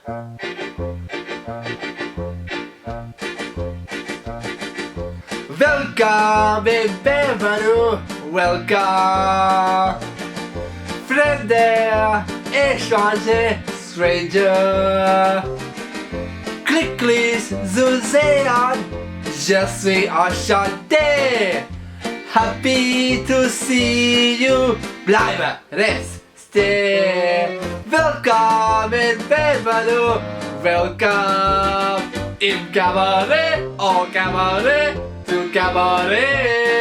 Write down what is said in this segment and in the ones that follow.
Welcome in Benvenuto, welcome. Frender, échanger, stranger. Click-click, Zuzéan, je suis enchanté. Happy to see you. Blijven, restez. Welcome in Benvenuto, welcome. In Cabaret, au Cabaret, to Cabaret.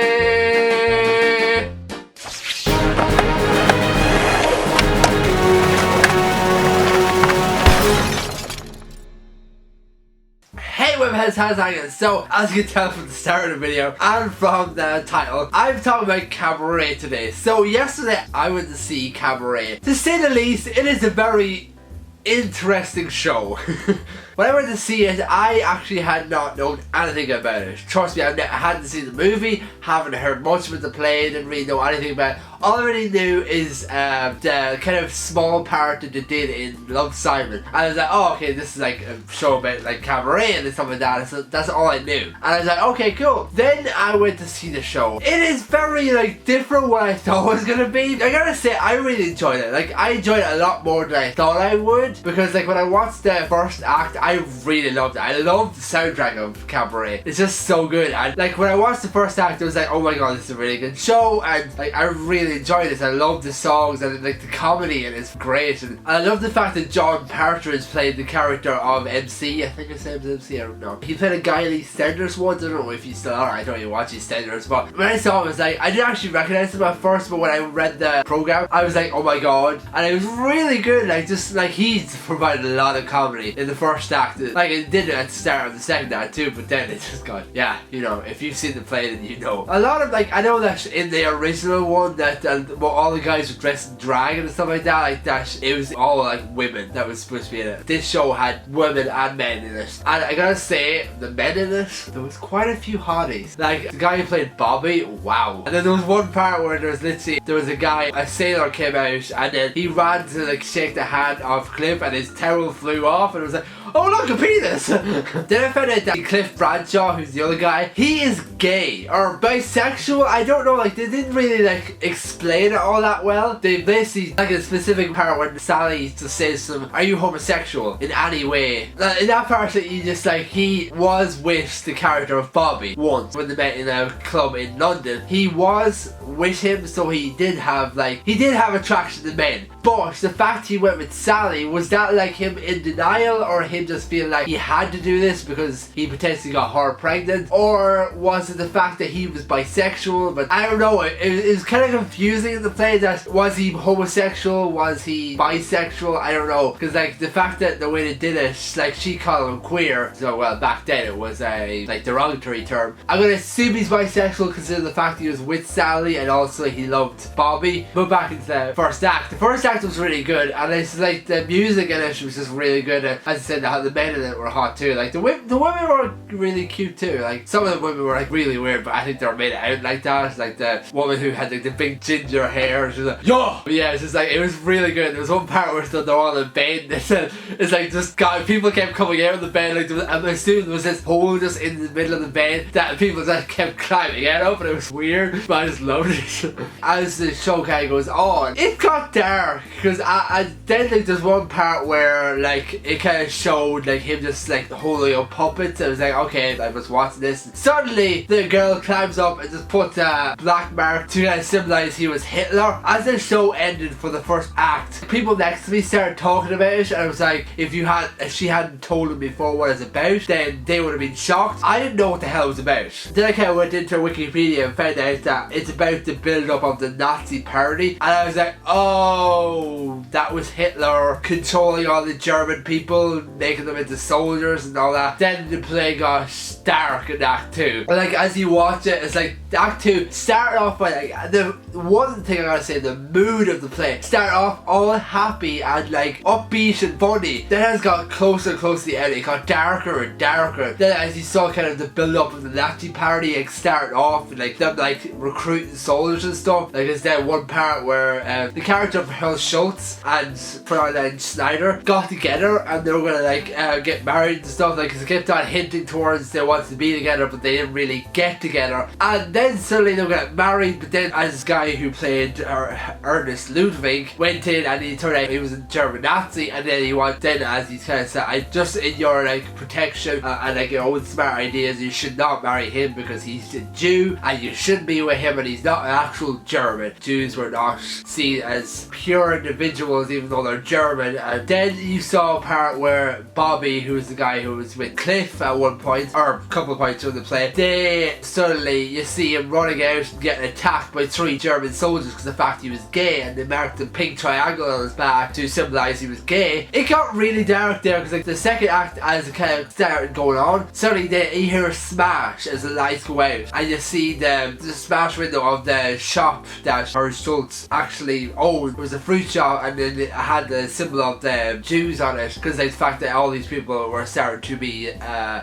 Hey webheads, how's it going? So, as you can tell from the start of the video and from the title, I'm talking about Cabaret today. So yesterday I went to see Cabaret. To say the least, it is a very interesting show. When I went to see it, I actually had not known anything about it. Trust me, I hadn't seen the movie, haven't heard much of it to play, didn't really know anything about it. All I really knew is the kind of small part that they did in Love, Simon. And I was like, oh okay, this is like a show about like Cabaret and stuff like that. So that's all I knew. And I was like, okay, cool. Then I went to see the show. It is very like different what I thought it was gonna be. I gotta say, I really enjoyed it. Like, I enjoyed it a lot more than I thought I would. Because like when I watched the first act, I really loved it. I loved the soundtrack of Cabaret. It's just so good. And like when I watched the first act, it was like, oh my god, this is a really good show. And like I really enjoyed this. I love the songs and like the comedy, and it's great. And I love the fact that John Partridge played the character of MC. I think his name's MC, I don't know. He played a guy in EastEnders once. I don't know if he's still on. I don't even watch EastEnders, but when I saw him, I was like, I didn't actually recognize him at first, but when I read the program, I was like, oh my god. And it was really good. Like, just like he's provided a lot of comedy in the first act. Like it did at the start of the second act too, but then it just got, yeah, you know, if you've seen the play then you know. A lot of like, I know that in the original one that well, all the guys were dressed in drag and stuff like that, it was all like women that was supposed to be in it. This show had women and men in it. And I gotta say, the men in it, there was quite a few hotties. Like the guy who played Bobby, wow. And then there was one part where there was a guy, a sailor came out and then he ran to like shake the hand of Cliff and his towel flew off and it was like, oh look, a penis! Then I found out that Cliff Bradshaw, who's the other guy, he is gay or bisexual. I don't know, like they didn't really like explain it all that well. They basically, like a specific part when Sally just says to him, are you homosexual in any way? In that part he just like, he was with the character of Bobby once when they met in a club in London. He was with him, so he did have attraction to men. But the fact he went with Sally, was that like him in denial or him just feeling like he had to do this because he potentially got her pregnant? Or was it the fact that he was bisexual? But I don't know, it was kind of confusing in the play. That was he homosexual, was he bisexual? I don't know, because like the fact that the way they did it, like she called him queer, so well back then it was a like derogatory term. I'm gonna assume he's bisexual considering the fact he was with Sally and also he loved Bobby. But back into the first act was really good, and it's like the music in it was just really good. And as I said, the men in it were hot too. Like the women were really cute too. Like some of the women were like really weird, but I think they were made out like that. Like the woman who had like the big ginger hair, she was like, yo! But yeah, it's just like, it was really good. There was one part where they're all in bed, it's like just people kept coming out of the bed, like I'm assuming there was this hole just in the middle of the bed that people just kept climbing out of, and it was weird, but I just loved it. As the show kind of goes on, it got dark, because I then like there's one part where like it kind of showed like him just like holding up puppets. I was like, okay, I was watching this. Suddenly the girl climbs up and just puts a black mark to kind of symbolize he was Hitler. As the show ended for the first act, people next to me started talking about it, and I was like, if she hadn't told them before what it's about, then they would have been shocked. I didn't know what the hell it was about. Then I kind of went into Wikipedia and found out that it's about the build up of the Nazi party, and I was like, oh, that was Hitler controlling all the German people, making them into soldiers and all that. Then the play got dark in Act 2. But like as you watch it, it's like Act 2 started off by like the one thing I gotta say, the mood of the play started off all happy and like upbeat and funny. Then as it got closer and closer to the end, it got darker and darker. Then as you saw kind of the build up of the Nazi party, it started off with like them like recruiting soldiers and stuff. Like there's that one part where the character of Herl Schultz and Fräulein Schneider got together and they were gonna like get married and stuff. Like, cause it kept on hinting towards they wanted to be together, but they didn't really get together. And then suddenly they were gonna get married. But then as this guy who played Ernest Ludwig went in, and he turned out he was a German Nazi, and then he went then as he kind of said, I just in your like protection and like your own smart ideas, you should not marry him because he's a Jew and you shouldn't be with him, and he's not an actual German. Jews were not seen as pure individuals even though they're German. And then you saw a part where Bobby, who was the guy who was with Cliff at one point, or a couple of points through the play, they suddenly you see him running out and getting attacked by 3 German soldiers because of the fact he was gay, and they marked a pink triangle on his back to symbolise he was gay. It got really dark there because like the second act, as it kind of started going on, suddenly you hear a smash as the lights go out, and you see the smash window of the shop that Herr Schultz actually owned. It was a fruit shop, and then it had the symbol of the Jews on it because like the fact that all these people were starting to be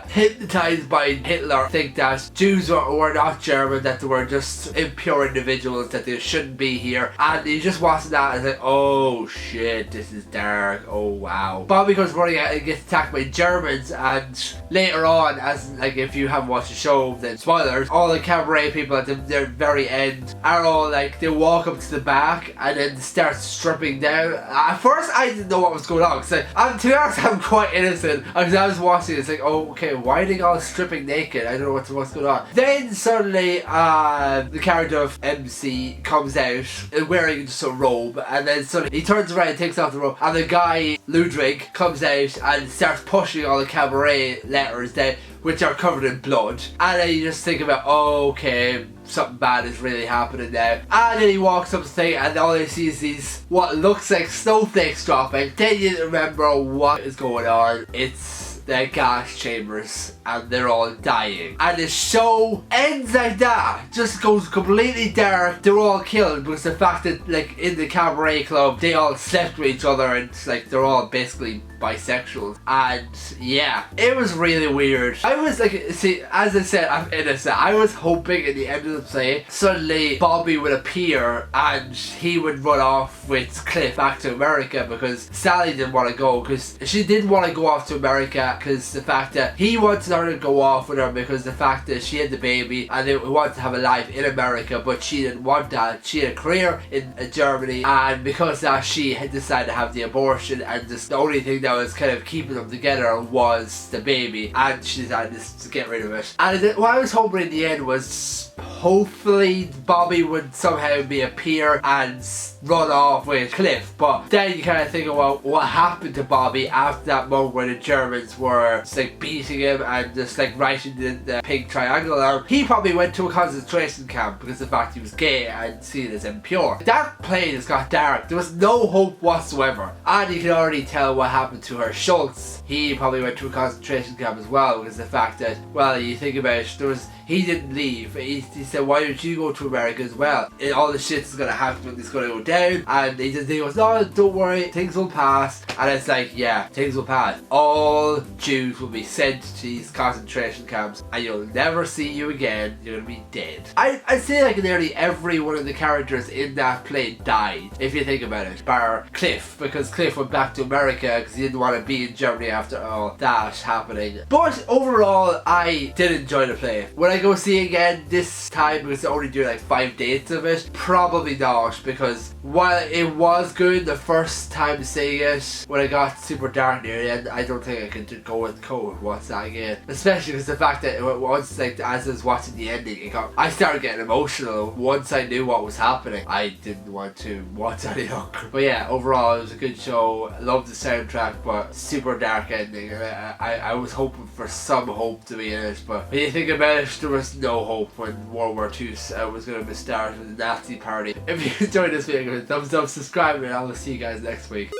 hypnotized by Hitler, think that Jews were not German, that they were just impure individuals, that they shouldn't be here. And he just watching that and like, oh shit, this is dark, oh wow. Bobby goes running out and gets attacked by Germans, and later on, as like if you haven't watched the show, then spoilers, all the Cabaret people at the very end are all like, they walk up to the back and then start stripping down. At first I didn't know what was going on, because to be honest, I'm quite innocent, because I was watching it, it's like, oh okay, why are they all stripping naked? I don't know what's going on. Then suddenly the character of MC comes out wearing just a robe, and then suddenly he turns around and takes off the robe, and the guy Ludwig comes out and starts pushing all the Cabaret letters down, which are covered in blood. And then you just think about, oh okay, something bad is really happening now. And then he walks up the thing and all he sees is these what looks like snowflakes dropping. Then you remember what is going on. It's the gas chambers and they're all dying. And the show ends like that. Just goes completely dark. They're all killed because the fact that like in the Cabaret club they all slept with each other, and like they're all basically bisexual. And yeah, it was really weird. I was like, see, as I said, I'm innocent. I was hoping in the end of the play suddenly Bobby would appear and he would run off with Cliff back to America, because Sally didn't want to go, because she didn't want to go off to America because the fact that he wanted her to go off with her, because the fact that she had the baby and they wanted to have a life in America, but she didn't want that. She had a career in Germany, and because that she had decided to have the abortion, and just the only thing that was kind of keeping them together was the baby, and she decided to get rid of it. And what I was hoping in the end was hopefully Bobby would somehow appear and run off with Cliff. But then you kind of think about what happened to Bobby after that moment where the Germans were just like beating him and just like writing the pink triangle on. He probably went to a concentration camp because of the fact he was gay and seen as impure. That play just got dark. There was no hope whatsoever, and you can already tell what happened to Herr Schultz. He probably went to a concentration camp as well, because the fact that, well, you think about it, he didn't leave. He said, why don't you go to America as well? All the shit's gonna happen, it's gonna go down. And he goes, no, don't worry, things will pass. And it's like, yeah, things will pass. All Jews will be sent to these concentration camps and you'll never see you again. You're gonna be dead. I'd say like nearly every one of the characters in that play died, if you think about it, bar Cliff, because Cliff went back to America because he didn't want to be in Germany after all that happening. But overall, I did enjoy the play. When I go see it again this time, because they only do like 5 dates of it, probably not, because while it was good the first time seeing it, when it got super dark near the end, I don't think I could go and watch that again. Especially because the fact that once, like, as I was watching the ending, I started getting emotional. Once I knew what was happening, I didn't want to watch any longer. But yeah, overall it was a good show. I loved the soundtrack, but super dark ending. I was hoping for some hope to be in it, but when you think about it, there was no hope when World War II was going to be started with the Nazi party. If you enjoyed this video, give it a thumbs up, subscribe, and I will see you guys next week.